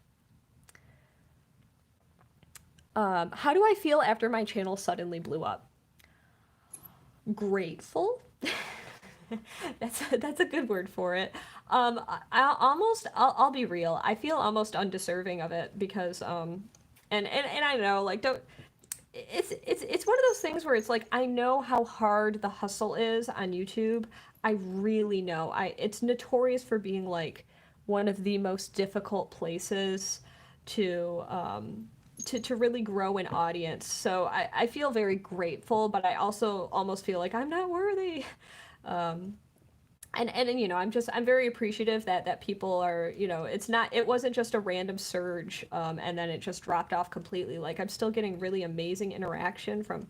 How do I feel after my channel suddenly blew up? Grateful. That's a good word for it. I'll be real. I feel almost undeserving of it because and I know, like, don't. It's one of those things where it's like, I know how hard the hustle is on YouTube. I really know. It's notorious for being, like, one of the most difficult places to really grow an audience. So I feel very grateful, but I also almost feel like I'm not worthy. And I'm very appreciative that people are, it wasn't just a random surge, and then it just dropped off completely. Like, I'm still getting really amazing interaction from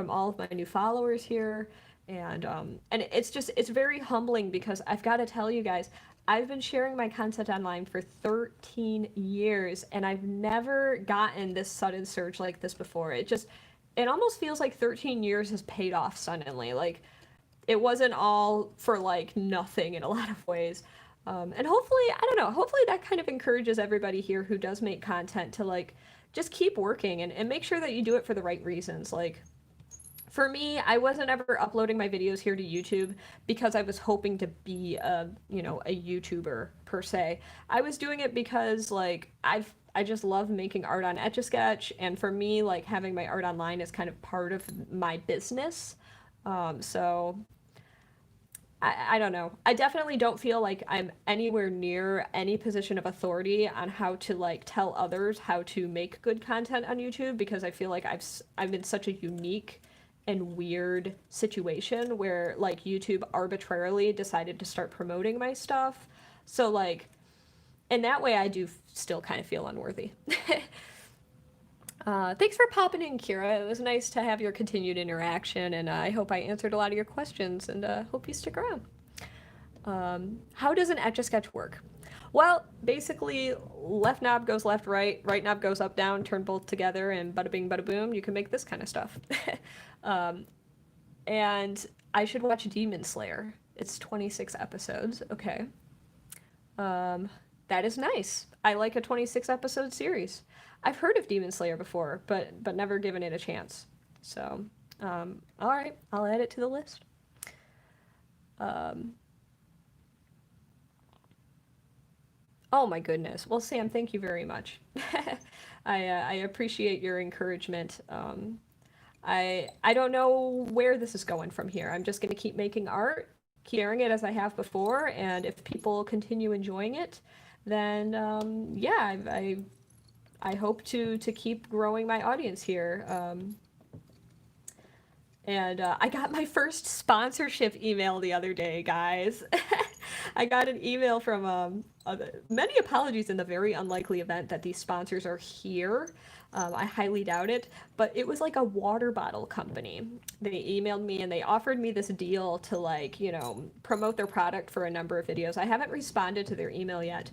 all of my new followers here. And it's very humbling because I've got to tell you guys, I've been sharing my content online for 13 years, and I've never gotten this sudden surge like this before. It almost feels like 13 years has paid off suddenly. Like, it wasn't all for like nothing in a lot of ways. And hopefully, I don't know, hopefully that kind of encourages everybody here who does make content to like just keep working and make sure that you do it for the right reasons. Like, for me, I wasn't ever uploading my videos here to YouTube because I was hoping to be a YouTuber per se. I was doing it because like I just love making art on Etch-A-Sketch, and for me, like having my art online is kind of part of my business. So I don't know. I definitely don't feel like I'm anywhere near any position of authority on how to like tell others how to make good content on YouTube, because I feel like I'm in such a unique and weird situation where like YouTube arbitrarily decided to start promoting my stuff. So like in that way I do still kind of feel unworthy. Thanks for popping in, Kira. It was nice to have your continued interaction, and I hope I answered a lot of your questions, and hope you stick around. How does an Etch-A-Sketch work? Well, basically, left knob goes left, right knob goes up, down, turn both together, and bada bing, bada boom, you can make this kind of stuff. And I should watch Demon Slayer. It's 26 episodes. Okay. That is nice. I like a 26 episode series. I've heard of Demon Slayer before, but never given it a chance. So, all right, I'll add it to the list. Oh my goodness. Well, Sam, thank you very much. I appreciate your encouragement. I don't know where this is going from here. I'm just going to keep making art, sharing it as I have before, and if people continue enjoying it, then yeah, I hope to keep growing my audience here. And I got my first sponsorship email the other day, guys. I got an email from many apologies in the very unlikely event that these sponsors are here. I highly doubt it, but it was like a water bottle company. They emailed me and they offered me this deal to like, you know, promote their product for a number of videos. I haven't responded to their email yet.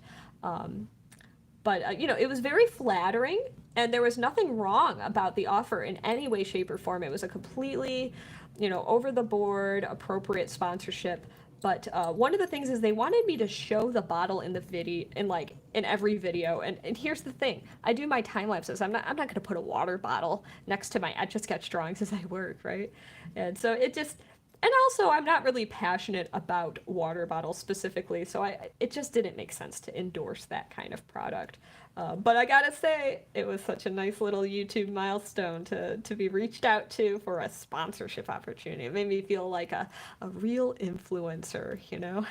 But you know, it was very flattering, and there was nothing wrong about the offer in any way, shape, or form. It was a completely, you know, over the board, appropriate sponsorship. But one of the things is they wanted me to show the bottle in the video, in every video. And here's the thing: I do my time lapses. I'm not going to put a water bottle next to my Etch-A-Sketch drawings as I work, right? And so it just. And also, I'm not really passionate about water bottles specifically, so it just didn't make sense to endorse that kind of product. But I gotta say, it was such a nice little YouTube milestone to be reached out to for a sponsorship opportunity. It made me feel like a real influencer, you know?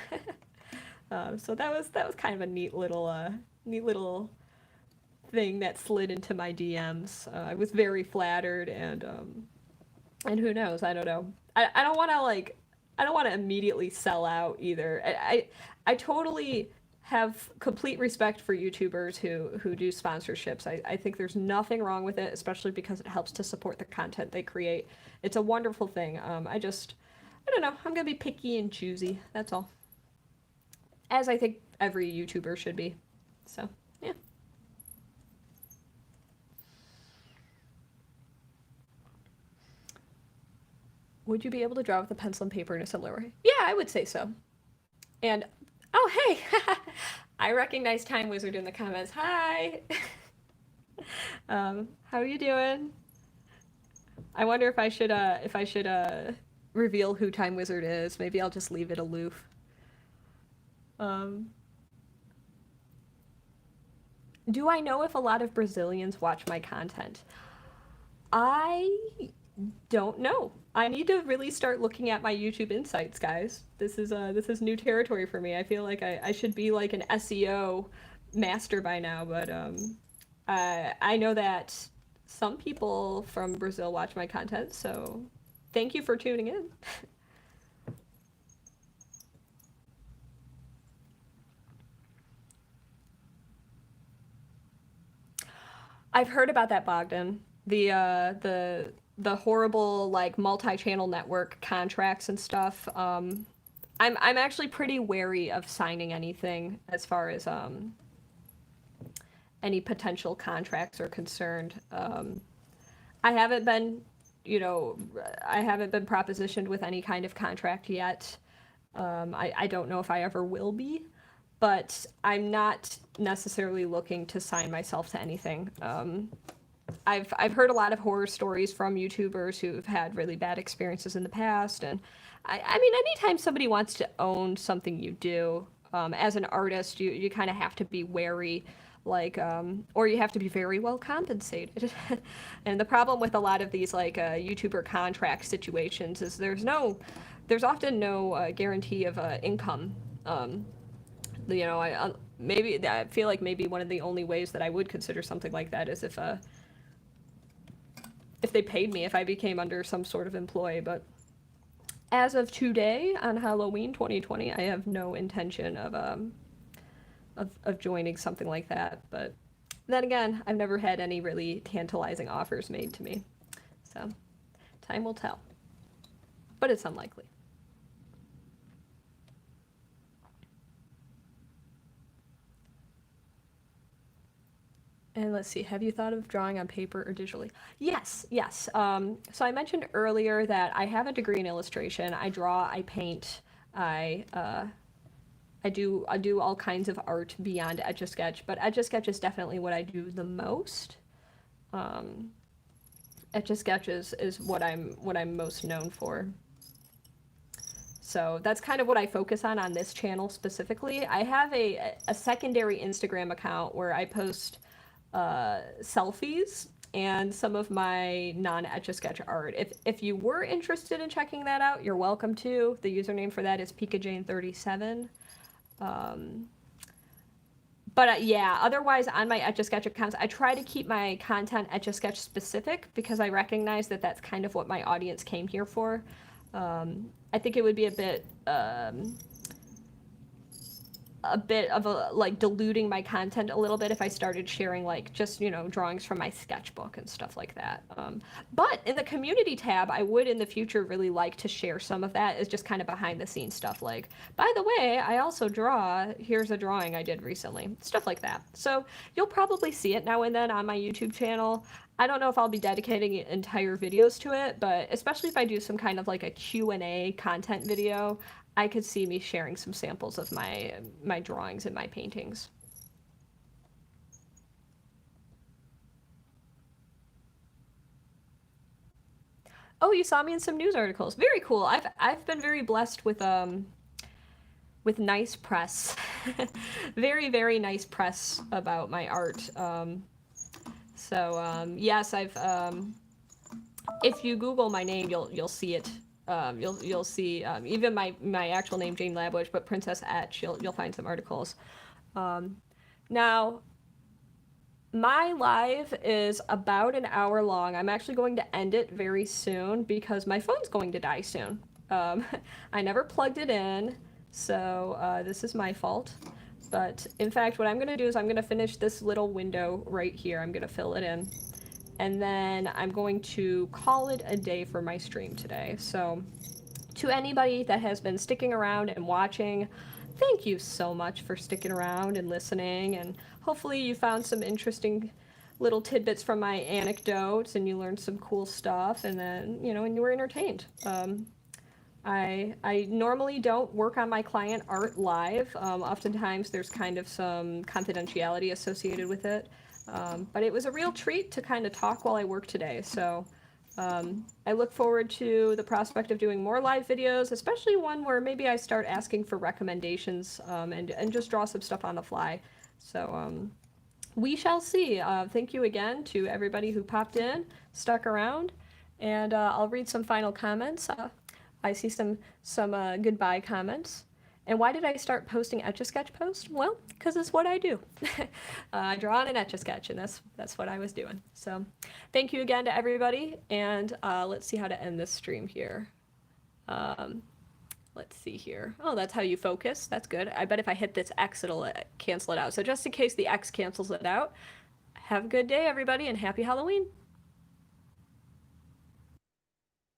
So that was kind of a neat little thing that slid into my DMs. I was very flattered, and who knows? I don't know. I don't want to I don't want to immediately sell out either. I totally have complete respect for YouTubers who do sponsorships. I think there's nothing wrong with it, especially because it helps to support the content they create. It's a wonderful thing. I don't know. I'm gonna be picky and choosy. That's all. As I think every YouTuber should be. So, yeah. Would you be able to draw with a pencil and paper in a similar way? Yeah, I would say so. And, oh, hey! I recognize Time Wizard in the comments. Hi! How are you doing? I wonder if I should reveal who Time Wizard is. Maybe I'll just leave it aloof. Do I know if a lot of Brazilians watch my content? I don't know. I need to really start looking at my YouTube insights, guys. This is new territory for me. I feel like I should be like an SEO master by now, but I know that some people from Brazil watch my content, so thank you for tuning in. I've heard about that, Bogdan. The horrible like multi-channel network contracts and stuff. I'm actually pretty wary of signing anything as far as any potential contracts are concerned. I haven't been, you know, I haven't been propositioned with any kind of contract yet. I don't know if I ever will be, but I'm not necessarily looking to sign myself to anything. I've heard a lot of horror stories from YouTubers who've had really bad experiences in the past, and I mean, anytime somebody wants to own something you do, as an artist, you kind of have to be wary, like, or you have to be very well compensated. And the problem with a lot of these like YouTuber contract situations is there's often no guarantee of income. You know, maybe I feel like maybe one of the only ways that I would consider something like that is if they paid me, if I became under some sort of employ. But as of today, on Halloween 2020, I have no intention of joining something like that. But then again, I've never had any really tantalizing offers made to me, so time will tell. But it's unlikely. And let's see, have you thought of drawing on paper or digitally? Yes, yes. So I mentioned earlier that I have a degree in illustration. I draw, I paint, I do all kinds of art beyond Etch-A-Sketch, but Etch-A-Sketch is definitely what I do the most. Etch-A-Sketch is what I'm most known for. So that's kind of what I focus on this channel specifically. I have a secondary Instagram account where I post selfies and some of my non-Etch-A-Sketch art. If you were interested in checking that out, you're welcome to. The username for that is PikaJane37. But yeah, otherwise on my Etch-A-Sketch accounts, I try to keep my content Etch-A-Sketch specific because I recognize that that's kind of what my audience came here for. I think it would be a bit of a like diluting my content a little bit if I started sharing like just, you know, drawings from my sketchbook and stuff like that. But in the community tab, I would in the future really like to share some of that as just kind of behind the scenes stuff, like, by the way, I also draw, here's a drawing I did recently, stuff like that. So you'll probably see it now and then on my YouTube channel. I don't know if I'll be dedicating entire videos to it, but especially if I do some kind of like a Q&A content video, I could see me sharing some samples of my drawings and my paintings. Oh, you saw me in some news articles. Very cool. I've been very blessed with nice press. Very, very nice press about my art. Yes, if you Google my name, you'll see it. You'll see even my actual name, Jane Labwich, but Princess Etch. You'll find some articles. Now, my live is about an hour long. I'm actually going to end it very soon because my phone's going to die soon. I never plugged it in, so this is my fault. But in fact, what I'm going to do is I'm going to finish this little window right here. I'm going to fill it in. And then I'm going to call it a day for my stream today. So to anybody that has been sticking around and watching, thank you so much for sticking around and listening. And hopefully you found some interesting little tidbits from my anecdotes and you learned some cool stuff and then, you know, and you were entertained. I normally don't work on my client art live. Oftentimes there's kind of some confidentiality associated with it. But it was a real treat to kind of talk while I work today. So I look forward to the prospect of doing more live videos, especially one where maybe I start asking for recommendations and just draw some stuff on the fly. So we shall see. Thank you again to everybody who popped in, stuck around, and I'll read some final comments. I see some goodbye comments. And why did I start posting Etch-A-Sketch posts? Well, because it's what I do. I draw on an Etch-A-Sketch, and that's what I was doing. So thank you again to everybody, and let's see how to end this stream here. Let's see here. Oh, that's how you focus. That's good. I bet if I hit this X, it'll cancel it out. So just in case the X cancels it out, have a good day, everybody, and happy Halloween.